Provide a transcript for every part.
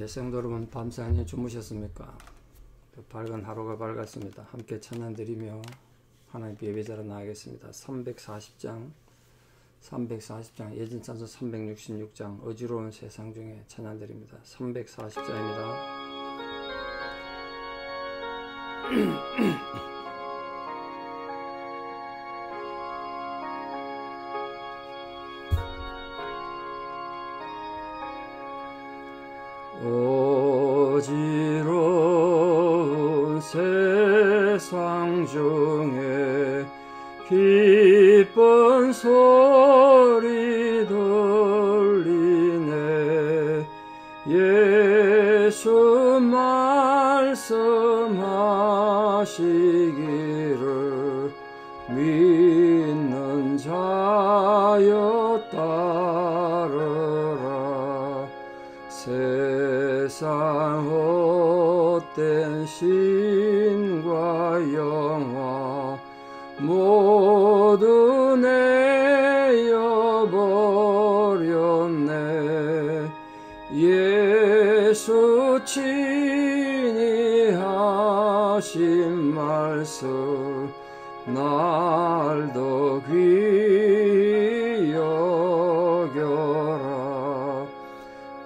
성도 여러분, 밤새 안녕 주무셨습니까? 밝은 하루가 밝았습니다. 함께 찬양 드리며 하나님 예배자로 나가겠습니다. 340장 예전 찬송 366장 어지러운 세상 중에 찬양 드립니다. 340장입니다. 어지러운 세상 중에 기쁜 소리 들리네. 예수 말씀하시기를 믿는 자여 따르라. 세상 헛된 신과 영화 모두 내어버렸네. 예수 친히 하신 말씀 날도 귀히 여겨라.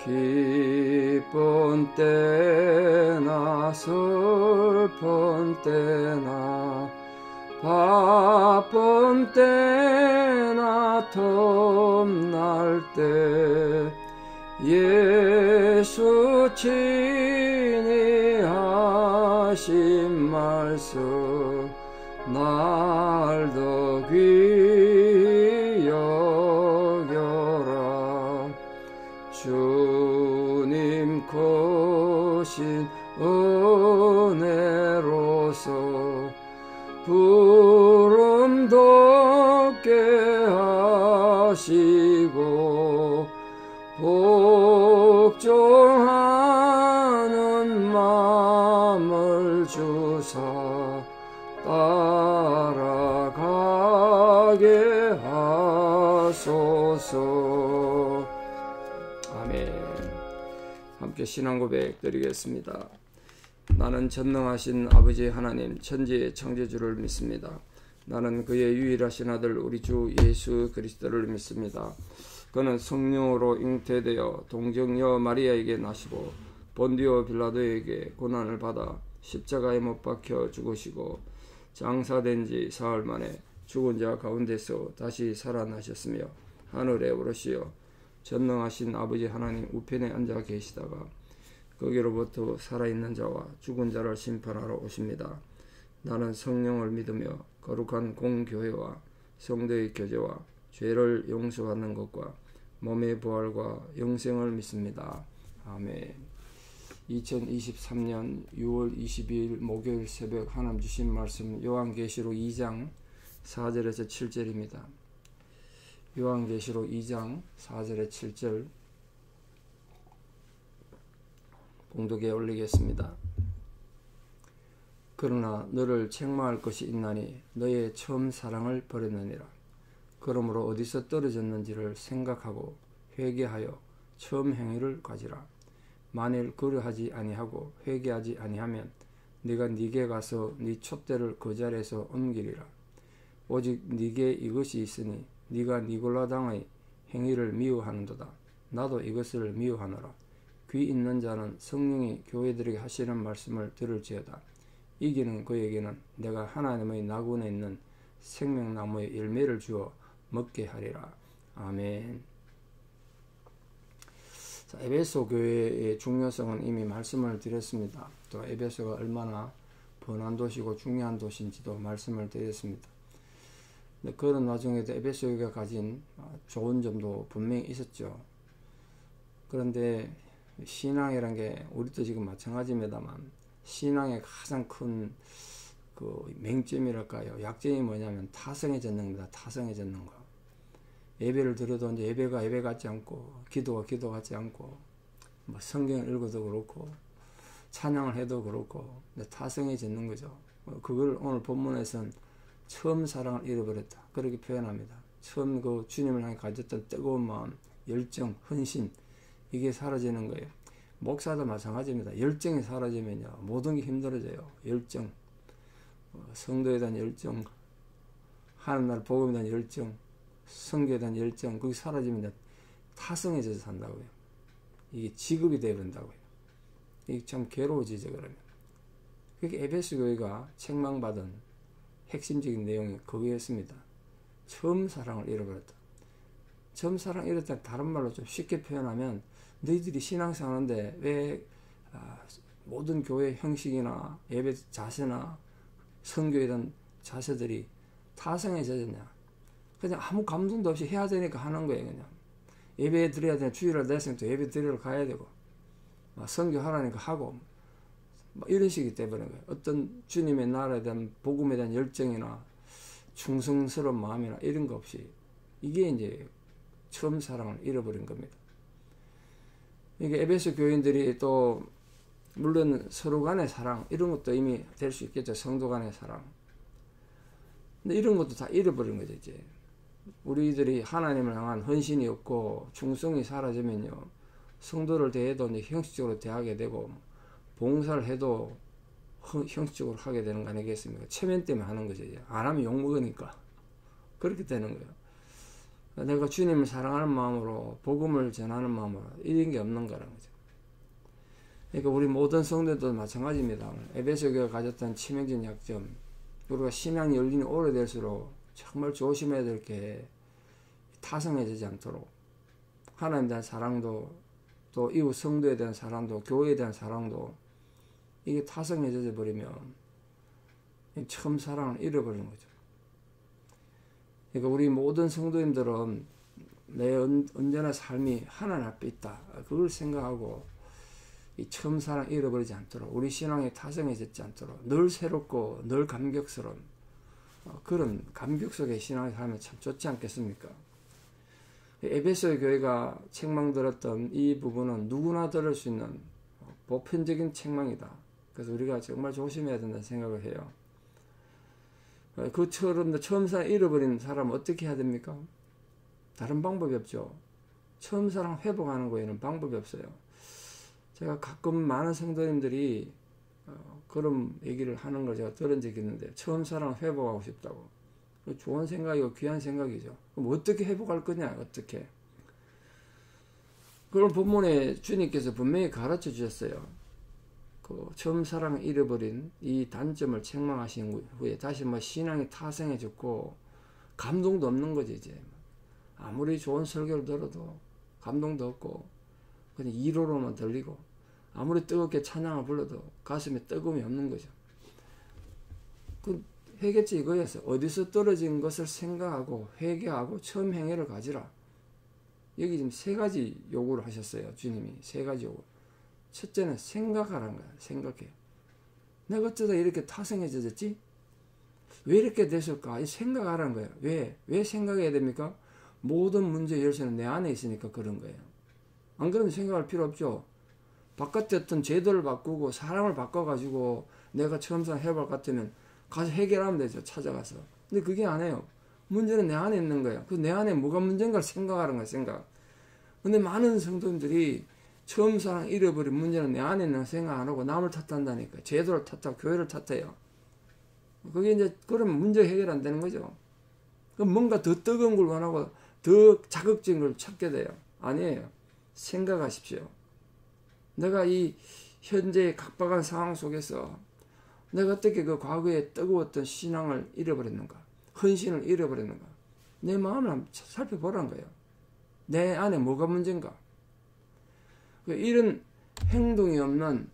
기쁜 때나 슬픈 때나 바쁜 때나 틈날 때 예수 친히 하신 말씀 날도 귀히 여겨라. 주님 크신 은혜로서 부름 돋게 하시고 복종하는 마음을 주사 따라가게 하소서. 아멘. 함께 신앙 고백 드리겠습니다. 나는 전능하신 아버지 하나님 천지의 창조주를 믿습니다. 나는 그의 유일하신 아들 우리 주 예수 그리스도를 믿습니다. 그는 성령으로 잉태되어 동정녀 마리아에게 나시고 본디오 빌라도에게 고난을 받아 십자가에 못 박혀 죽으시고 장사된 지 사흘 만에 죽은 자 가운데서 다시 살아나셨으며 하늘에 오르시어 전능하신 아버지 하나님 우편에 앉아 계시다가 거기로부터 살아있는 자와 죽은 자를 심판하러 오십니다. 나는 성령을 믿으며 거룩한 공교회와 성도의 교제와 죄를 용서받는 것과 몸의 부활과 영생을 믿습니다. 아멘. 2023년 6월 22일 목요일 새벽 하나님 주신 말씀 요한계시록 2장 4절에서 7절입니다. 요한계시록 2장 4절에 7절 봉독에 올리겠습니다. 그러나 너를 책망할 것이 있나니 너의 처음 사랑을 버렸느니라. 그러므로 어디서 떨어졌는지를 생각하고 회개하여 처음 행위를 가지라. 만일 그러하지 아니하고 회개하지 아니하면 네가 네게 가서 네 촛대를 그 자리에서 옮기리라. 오직 네게 이것이 있으니 네가 니골라당의 행위를 미워하는도다. 나도 이것을 미워하노라. 귀 있는 자는 성령이 교회들에게 하시는 말씀을 들을지어다. 이기는 그에게는 내가 하나님의 나군에 있는 생명나무의 열매를 주어 먹게 하리라. 아멘. 자, 에베소 교회의 중요성은 이미 말씀을 드렸습니다. 또 에베소가 얼마나 번한 도시고 중요한 도시인지도 말씀을 드렸습니다. 그런 와중에도 에베소 교회가 가진 좋은 점도 분명히 있었죠. 그런데 신앙이란 게 우리도 지금 마찬가지입니다만 신앙의 가장 큰 그 맹점이랄까요, 약점이 뭐냐면 타성의 전능입니다. 타성의 전능과 예배를 드려도 이제 예배가 예배 같지 않고 기도가 기도 같지 않고 뭐 성경을 읽어도 그렇고 찬양을 해도 그렇고 타성이 젖는 거죠. 그걸 오늘 본문에서는 처음 사랑을 잃어버렸다 그렇게 표현합니다. 처음 그 주님을 향해 가졌던 뜨거운 마음, 열정, 헌신 이게 사라지는 거예요. 목사도 마찬가지입니다. 열정이 사라지면요, 모든 게 힘들어져요. 열정, 성도에 대한 열정, 하는 날 복음에 대한 열정, 성교에 대한 열정, 그게 사라지면 타성해져서 산다고요. 이게 직업이 되어버린다고요. 이게 참 괴로워지죠, 그러면. 그게 에베소 교회가 책망받은 핵심적인 내용이 그거였습니다. 처음 사랑을 잃어버렸다. 처음 사랑 잃었다. 다른 말로 좀 쉽게 표현하면, 너희들이 신앙생활 하는데 왜 모든 교회 형식이나 예배 자세나 성교에 대한 자세들이 타성해졌냐. 그냥 아무 감동도 없이 해야 되니까 하는 거예요. 그냥 예배 드려야 되는 주일날 됐으면 또 예배 드리러 가야 되고, 성교하라니까 하고, 이런 식이 돼버린 거예요. 어떤 주님의 나라에 대한 복음에 대한 열정이나 충성스러운 마음이나 이런 거 없이, 이게 이제 처음 사랑을 잃어버린 겁니다. 이게 에베소 교인들이 또 물론 서로 간의 사랑 이런 것도 이미 될 수 있겠죠. 성도 간의 사랑. 근데 이런 것도 다 잃어버린 거죠. 이제 우리들이 하나님을 향한 헌신이 없고 충성이 사라지면요, 성도를 대해도 이제 형식적으로 대하게 되고, 봉사를 해도 형식적으로 하게 되는 거 아니겠습니까? 체면 때문에 하는 거죠. 이제 안 하면 욕먹으니까 그렇게 되는 거예요. 내가 주님을 사랑하는 마음으로 복음을 전하는 마음으로 이런 게 없는 거라는 거죠. 그러니까 우리 모든 성도들도 마찬가지입니다. 에베소 교회가 가졌던 치명적인 약점, 우리가 신앙이 열린이 오래될수록 정말 조심해야 될 게, 타성해지지 않도록 하나님에 대한 사랑도, 또 이웃 성도에 대한 사랑도, 교회에 대한 사랑도, 이게 타성해져 버리면 처음 사랑을 잃어버리는 거죠. 그러니까 우리 모든 성도님들은 내 언제나 삶이 하나님 앞에 있다, 그걸 생각하고 이 처음 사랑 잃어버리지 않도록, 우리 신앙이 타성해지지 않도록 늘 새롭고 늘 감격스러운 그런 감격 속에 신앙을 살면 참 좋지 않겠습니까? 에베소 교회가 책망 들었던 이 부분은 누구나 들을 수 있는 보편적인 책망이다. 그래서 우리가 정말 조심해야 된다는 생각을 해요. 그처럼 처음 사랑 잃어버린 사람은 어떻게 해야 됩니까? 다른 방법이 없죠. 처음 사랑 회복하는 거에는 방법이 없어요. 제가 가끔 많은 성도님들이 그런 얘기를 하는 걸 제가 들은 적이 있는데, 처음 사랑 회복하고 싶다고. 좋은 생각이고 귀한 생각이죠. 그럼 어떻게 회복할 거냐, 어떻게. 그걸 본문에 주님께서 분명히 가르쳐 주셨어요. 그 처음 사랑을 잃어버린 이 단점을 책망하신 후에 다시 신앙이 타성해졌고 감동도 없는 거지. 이제 아무리 좋은 설교를 들어도 감동도 없고 그냥 이로로만 들리고, 아무리 뜨겁게 찬양을 불러도 가슴에 뜨거움이 없는 거죠. 그 회개죄 이거였어요. 어디서 떨어진 것을 생각하고 회개하고 처음 행위를 가지라. 여기 지금 세 가지 요구를 하셨어요. 주님이 세 가지 요구. 첫째는 생각하라는 거야. 생각해. 내가 어쩌다 이렇게 타성해졌지? 왜 이렇게 됐을까? 생각하라는 거예요. 왜 생각해야 됩니까? 모든 문제의 열쇠는 내 안에 있으니까 그런 거예요. 안 그러면 생각할 필요 없죠. 바깥에 어떤 제도를 바꾸고 사람을 바꿔가지고 내가 처음 산 해볼 것 같으면 가서 해결하면 되죠. 찾아가서. 근데 그게 아니에요. 문제는 내 안에 있는 거예요. 그 내 안에 뭐가 문제인가를 생각하는 거예요. 생각. 근데 많은 성도님들이 처음 사랑 잃어버린 문제는 내 안에 있는 거 생각 안 하고 남을 탓한다니까. 제도를 탓하고 교회를 탓해요. 그게 이제 그러면 문제 해결 안 되는 거죠. 그럼 뭔가 더 뜨거운 걸 원하고 더 자극적인 걸 찾게 돼요. 아니에요. 생각하십시오. 내가 이 현재의 각박한 상황 속에서 내가 어떻게 그 과거에 뜨거웠던 신앙을 잃어버렸는가, 헌신을 잃어버렸는가, 내 마음을 한번 살펴보라는 거예요. 내 안에 뭐가 문제인가. 이런 행동이 없는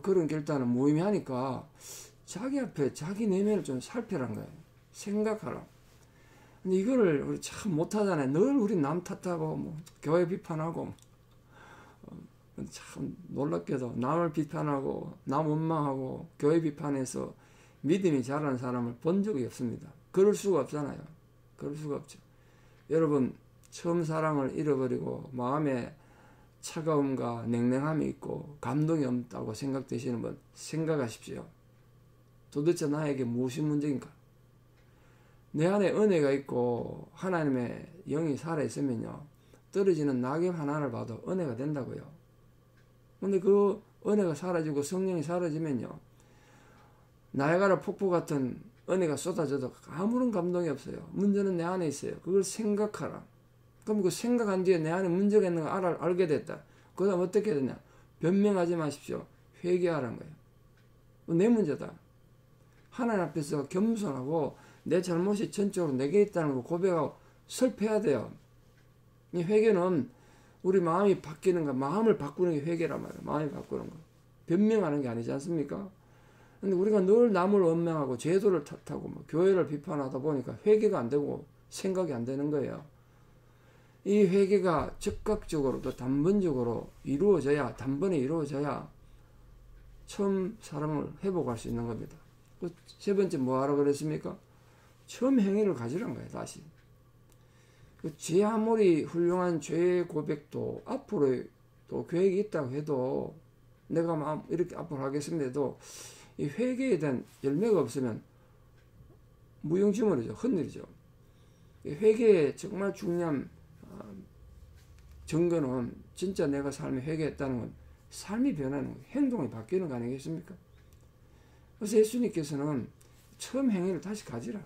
그런 결단은 무의미하니까 자기 앞에 자기 내면을 좀 살펴란 거예요. 생각하라. 근데 이거를 우리 참 못하잖아요. 늘 우리 남 탓하고 교회 비판하고, 참 놀랍게도 남을 비판하고 남 원망하고 교회 비판해서 믿음이 자라는 사람을 본 적이 없습니다. 그럴 수가 없잖아요. 그럴 수가 없죠. 여러분, 처음 사랑을 잃어버리고 마음에 차가움과 냉랭함이 있고 감동이 없다고 생각되시는 분, 생각하십시오. 도대체 나에게 무엇이 문제인가? 내 안에 은혜가 있고 하나님의 영이 살아있으면요, 떨어지는 낙엽 하나를 봐도 은혜가 된다고요. 근데 그 은혜가 사라지고 성령이 사라지면요, 나야가라 폭포 같은 은혜가 쏟아져도 아무런 감동이 없어요. 문제는 내 안에 있어요. 그걸 생각하라. 그럼 그 생각한 뒤에 내 안에 문제가 있는 걸 알게 됐다. 그 다음 어떻게 되냐? 변명하지 마십시오. 회개하라는 거예요. 내 문제다. 하나님 앞에서 겸손하고 내 잘못이 전적으로 내게 있다는 걸 고백하고 설패해야 돼요. 이 회개는 우리 마음이 바뀌는 거, 마음을 바꾸는 게 회개란 말이에요. 마음이 바꾸는 거. 변명하는 게 아니지 않습니까? 근데 우리가 늘 남을 원망하고 제도를 탓하고 뭐 교회를 비판하다 보니까 회개가 안 되고 생각이 안 되는 거예요. 이 회개가 즉각적으로 또 단번에 이루어져야 처음 사랑을 회복할 수 있는 겁니다. 세 번째 뭐 하라고 그랬습니까? 처음 행위를 가지란 거예요. 다시. 제 아무리 훌륭한 죄 고백도 앞으로 또 계획이 있다고 해도 내가 마음 이렇게 앞으로 하겠습니다 해도 이 회개에 대한 열매가 없으면 무용지물이죠. 헛일이죠. 회개의 정말 중요한 증거는 진짜 내가 삶에 회개했다는 건 삶이 변하는 거예요. 행동이 바뀌는 거 아니겠습니까? 그래서 예수님께서는 처음 행위를 다시 가지라.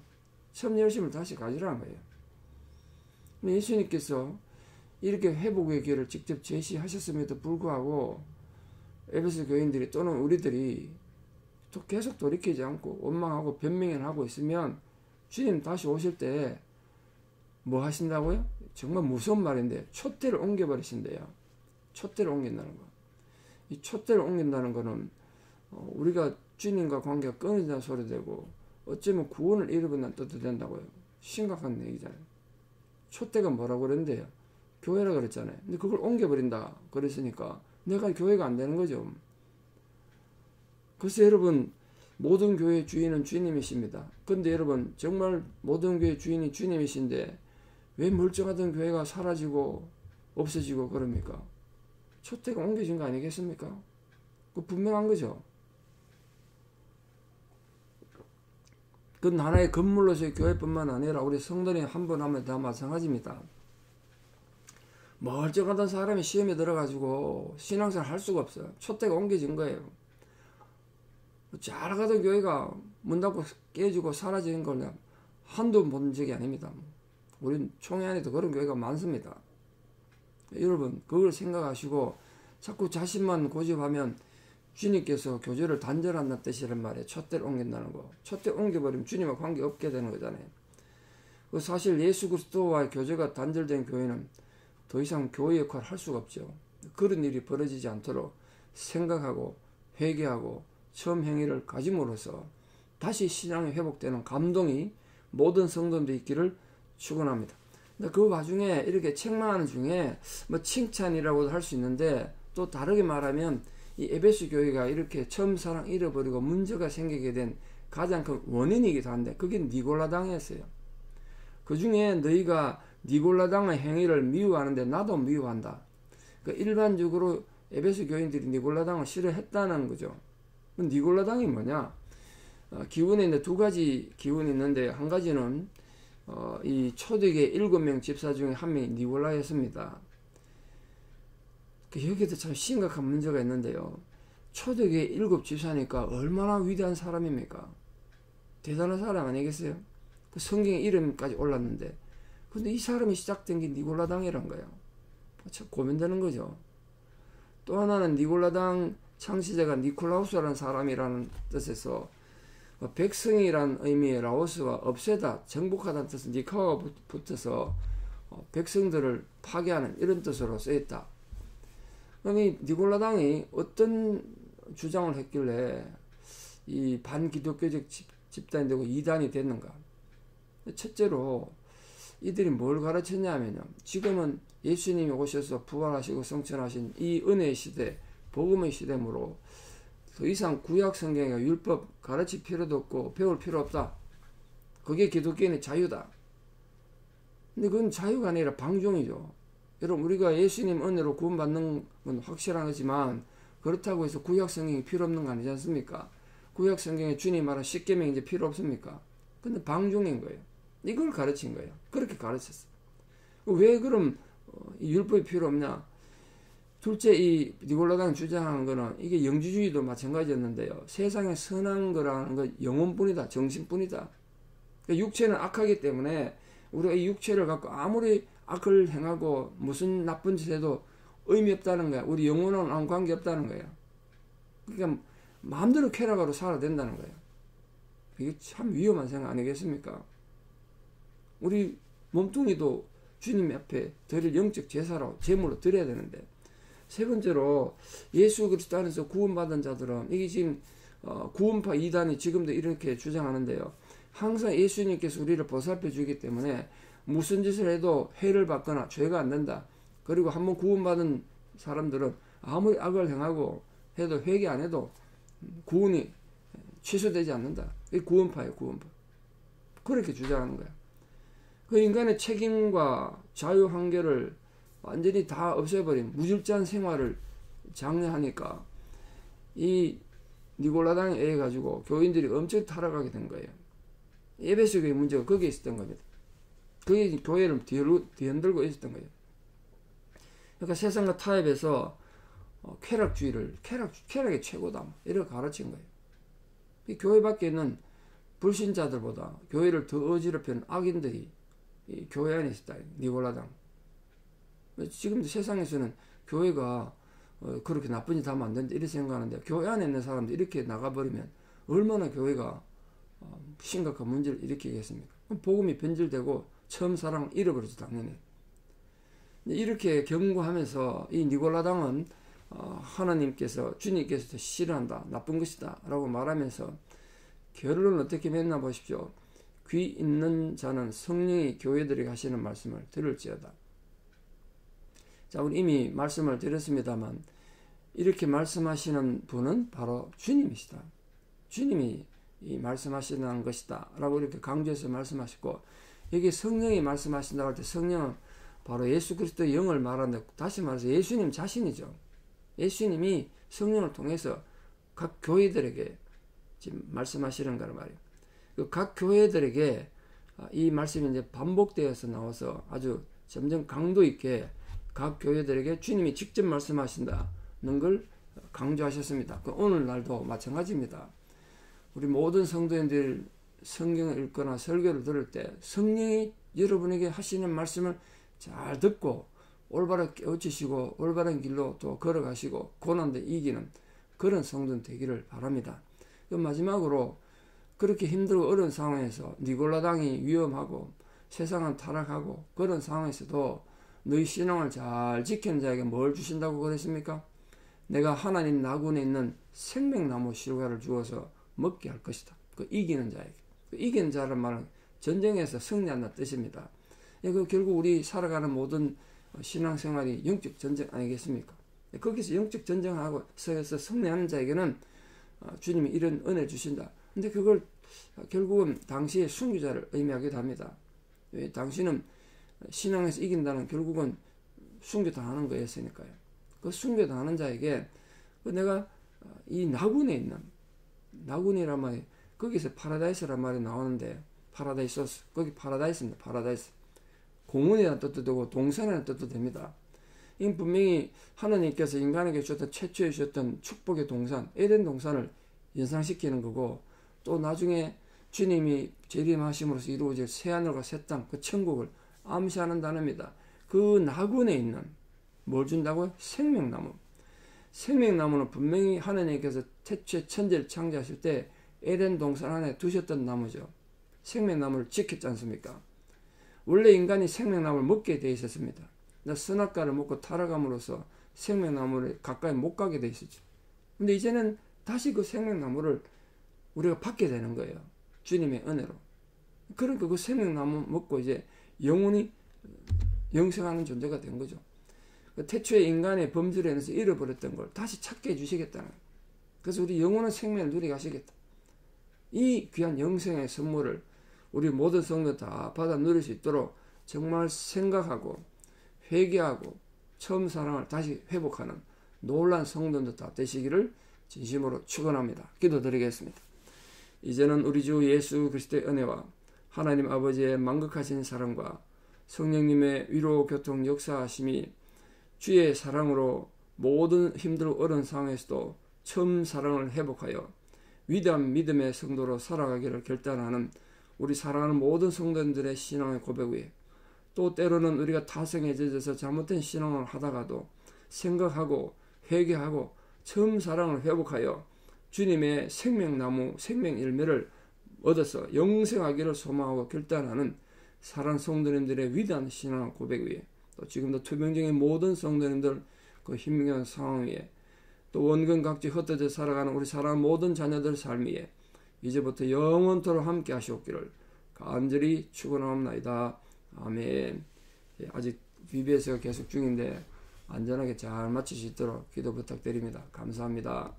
처음 열심을 다시 가지라는 거예요. 예수님께서 이렇게 회복의 길을 직접 제시하셨음에도 불구하고 에베소 교인들이 또는 우리들이 또 계속 돌이키지 않고 원망하고 변명을 하고 있으면 주님 다시 오실 때 뭐 하신다고요? 정말 무서운 말인데 촛대를 옮겨버리신대요. 촛대를 옮긴다는 거. 이 촛대를 옮긴다는 거는 우리가 주님과 관계가 끊어진다는 소리 되고 어쩌면 구원을 잃어버린다는 뜻도 된다고요. 심각한 얘기잖아요. 촛대가 뭐라고 그랬는데요? 교회라 그랬잖아요. 근데 그걸 옮겨버린다 그랬으니까 내가 교회가 안 되는 거죠. 그래서 여러분, 모든 교회의 주인은 주님이십니다. 근데 여러분, 정말 모든 교회의 주인이 주님이신데 왜 멀쩡하던 교회가 사라지고 없어지고 그럽니까? 촛대가 옮겨진 거 아니겠습니까? 그 분명한 거죠. 그건 하나의 건물로서의 교회뿐만 아니라 우리 성도들이 한 번 하면 다 마찬가지입니다. 멀쩡하던 사람이 시험에 들어가지고 신앙생활 할 수가 없어요. 촛대가 옮겨진 거예요. 잘 가던 교회가 문 닫고 깨지고 사라지는 건 한두 본 적이 아닙니다. 우리 총회 안에도 그런 교회가 많습니다. 여러분, 그걸 생각하시고 자꾸 자신만 고집하면 주님께서 교제를 단절한다는 뜻이란 말이에요. 촛대를 옮긴다는 거. 촛대 옮겨버리면 주님과 관계 없게 되는 거잖아요. 사실 예수 그리스도와의 교제가 단절된 교회는 더 이상 교회 역할을 할 수가 없죠. 그런 일이 벌어지지 않도록 생각하고 회개하고 처음 행위를 가짐으로써 다시 신앙이 회복되는 감동이 모든 성도들이 있기를 축원합니다. 그 와중에 이렇게 책망하는 중에 뭐 칭찬이라고도 할 수 있는데 또 다르게 말하면 이 에베소 교회가 이렇게 처음 사랑 잃어버리고 문제가 생기게 된 가장 큰 원인이기도 한데 그게 니골라당이었어요. 그 중에 너희가 니골라당의 행위를 미워하는데 나도 미워한다. 그러니까 일반적으로 에베소 교인들이 니골라당을 싫어했다는 거죠. 니골라당이 뭐냐? 기운에 있는 두 가지 기운이 있는데 한 가지는 이 초대교회 7명 집사 중에 한 명이 니골라였습니다. 여기도 참 심각한 문제가 있는데요. 초대교회 7 집사니까 얼마나 위대한 사람입니까? 대단한 사람 아니겠어요? 그 성경에 이름까지 올랐는데 근데 이 사람이 시작된 게 니골라당이란 거예요. 참 고민되는 거죠. 또 하나는 니골라당 창시자가 니콜라우스라는 사람이라는 뜻에서 백성이란 의미의 라오스와 없애다, 정복하다는 뜻은 니카가 붙어서 백성들을 파괴하는 이런 뜻으로 쓰였다. 그럼 이 니골라당이 어떤 주장을 했길래 이 반기독교적 집단이 되고 이단이 됐는가? 첫째로 이들이 뭘 가르쳤냐면요. 지금은 예수님이 오셔서 부활하시고 성천하신 이 은혜의 시대, 복음의 시대므로 더 이상 구약 성경의 율법 가르칠 필요도 없고 배울 필요 없다. 그게 기독교인의 자유다. 근데 그건 자유가 아니라 방종이죠. 여러분, 우리가 예수님 은혜로 구원받는 건 확실한 거지만 그렇다고 해서 구약 성경이 필요 없는 거 아니지 않습니까? 구약 성경에 주님 말한 십계명이 이제 필요 없습니까? 근데 방종인 거예요. 이걸 가르친 거예요. 그렇게 가르쳤어요. 왜 그럼 이 율법이 필요 없냐? 둘째, 이 니골라당이 주장하는 거는 이게 영지주의도 마찬가지였는데요. 세상에 선한 거라는 건 영혼뿐이다, 정신뿐이다. 그러니까 육체는 악하기 때문에 우리가 이 육체를 갖고 아무리 악을 행하고 무슨 나쁜 짓 해도 의미 없다는 거야. 우리 영혼은 아무 관계 없다는 거예요. 그러니까 마음대로 쾌락하러 살아야 된다는 거예요. 이게 참 위험한 생각 아니겠습니까? 우리 몸뚱이도 주님 앞에 드릴 영적 제사로 제물로 드려야 되는데, 세 번째로 예수 그리스도 안에서 구원받은 자들은 이게 지금 구원파 이단이 지금도 이렇게 주장하는데요. 항상 예수님께서 우리를 보살펴 주기 때문에 무슨 짓을 해도 해를 받거나 죄가 안 된다. 그리고 한번 구원받은 사람들은 아무리 악을 행하고 해도 회개 안 해도 구원이 취소되지 않는다. 이게 구원파예요, 구원파. 그렇게 주장하는 거야. 그 인간의 책임과 자유 한계를 완전히 다 없애버린 무질서한 생활을 장려하니까 이 니골라당에 의해 가지고 교인들이 엄청 타락하게 된 거예요. 에베소 교회 문제가 거기에 있었던 겁니다. 그게 교회를 뒤흔들고 있었던 거예요. 그러니까 세상과 타협해서 쾌락주의를 쾌락이 최고다 이렇게 가르친 거예요. 이 교회 밖에 있는 불신자들보다 교회를 더 어지럽히는 악인들이 이 교회 안에 있다. 니골라당. 지금도 세상에서는 교회가 그렇게 나쁜 짓 하면 안 된다 이렇게 생각하는데, 교회 안에 있는 사람들 이렇게 나가버리면 얼마나 교회가 심각한 문제를 일으키겠습니까? 복음이 변질되고 처음 사랑을 잃어버리죠, 당연히. 이렇게 경고하면서 이 니골라당은 하나님께서, 주님께서 싫어한다, 나쁜 것이다 라고 말하면서 결론을 어떻게 맺나 보십시오. 귀 있는 자는 성령이 교회들에게 하시는 말씀을 들을지어다. 자, 우리 이미 말씀을 드렸습니다만 이렇게 말씀하시는 분은 바로 주님이시다. 주님이 이 말씀하시는 것이다 라고 이렇게 강조해서 말씀하시고, 여기 성령이 말씀하신다고 할 때 성령은 바로 예수 그리스도의 영을 말하는데, 다시 말해서 예수님 자신이죠. 예수님이 성령을 통해서 각 교회들에게 지금 말씀하시는 거란 말이에요. 각 교회들에게 이 말씀이 이제 반복되어서 나와서 아주 점점 강도 있게 각 교회들에게 주님이 직접 말씀하신다는 걸 강조하셨습니다. 오늘날도 마찬가지입니다. 우리 모든 성도인들 성경을 읽거나 설교를 들을 때 성령이 여러분에게 하시는 말씀을 잘 듣고 올바르게 깨우치시고 올바른 길로 또 걸어가시고 고난도 이기는 그런 성도는 되기를 바랍니다. 마지막으로 그렇게 힘들고 어려운 상황에서 니골라당이 위험하고 세상은 타락하고 그런 상황에서도 너희 신앙을 잘 지키는 자에게 뭘 주신다고 그랬습니까? 내가 하나님 나군에 있는 생명나무 실과를 주어서 먹게 할 것이다. 그 이기는 자에게. 그 이기는 자란 말은 전쟁에서 승리한다는 뜻입니다. 결국 우리 살아가는 모든 신앙생활이 영적 전쟁 아니겠습니까? 거기서 영적 전쟁하고 서에서 승리하는 자에게는 주님이 이런 은혜 주신다. 근데 그걸 결국은 당시의 순교자를 의미하기도 합니다. 당신은 신앙에서 이긴다는 결국은 순교당하는 거였으니까요. 그 순교당하는 자에게 내가 이 나군에 있는, 나군이란 말이 거기서 파라다이스란 말이 나오는데, 파라다이소스, 거기 파라다이스입니다. 파라다이스. 공원이라는 뜻도 되고 동산이라는 뜻도 됩니다. 이 분명히 하나님께서 인간에게 주셨던 최초에 주셨던 축복의 동산, 에덴 동산을 연상시키는 거고, 또 나중에 주님이 재림하심으로써 이루어질 새하늘과 새 땅, 그 천국을 암시하는 단어입니다. 그 나군에 있는 뭘 준다고요? 생명나무. 생명나무는 분명히 하나님께서 태초에 천지를 창조하실 때 에덴 동산 안에 두셨던 나무죠. 생명나무를 지켰지 않습니까? 원래 인간이 생명나무를 먹게 되어 있었습니다. 선악과를 먹고 타락함으로써 생명나무를 가까이 못 가게 되어 있었죠. 근데 이제는 다시 그 생명나무를 우리가 받게 되는 거예요. 주님의 은혜로. 그러니까 그 생명나무 먹고 이제 영원히 영생하는 존재가 된 거죠. 태초에 인간의 범죄로 인해서 잃어버렸던 걸 다시 찾게 해주시겠다는 거예요. 그래서 우리 영원한 생명을 누리게 하시겠다. 이 귀한 영생의 선물을 우리 모든 성도 다 받아 누릴 수 있도록 정말 생각하고 회개하고 처음 사랑을 다시 회복하는 놀란 성도들 다 되시기를 진심으로 축원합니다. 기도드리겠습니다. 이제는 우리 주 예수 그리스도의 은혜와 하나님 아버지의 만극하신 사랑과 성령님의 위로 교통 역사하심이 주의 사랑으로 모든 힘들고 어려운 상황에서도 처음 사랑을 회복하여 위대한 믿음의 성도로 살아가기를 결단하는 우리 사랑하는 모든 성도님들의 신앙의 고백 위에, 또 때로는 우리가 타성에 젖어서 잘못된 신앙을 하다가도 생각하고 회개하고 처음 사랑을 회복하여 주님의 생명나무 생명 열매를 얻어서 영생하기를 소망하고 결단하는 사랑하는 성도님들의 위대한 신앙 고백 위에, 또 지금도 투병중의 모든 성도님들 그 힘겨운 상황 위에, 또 원근 각지 흩어져 살아가는 우리 사랑하는 모든 자녀들 삶 위에 이제부터 영원토록 함께 하시옵기를 간절히 축원하옵나이다. 아멘. 아직 BBS가 계속 중인데 안전하게 잘 마칠 수 있도록 기도 부탁드립니다. 감사합니다.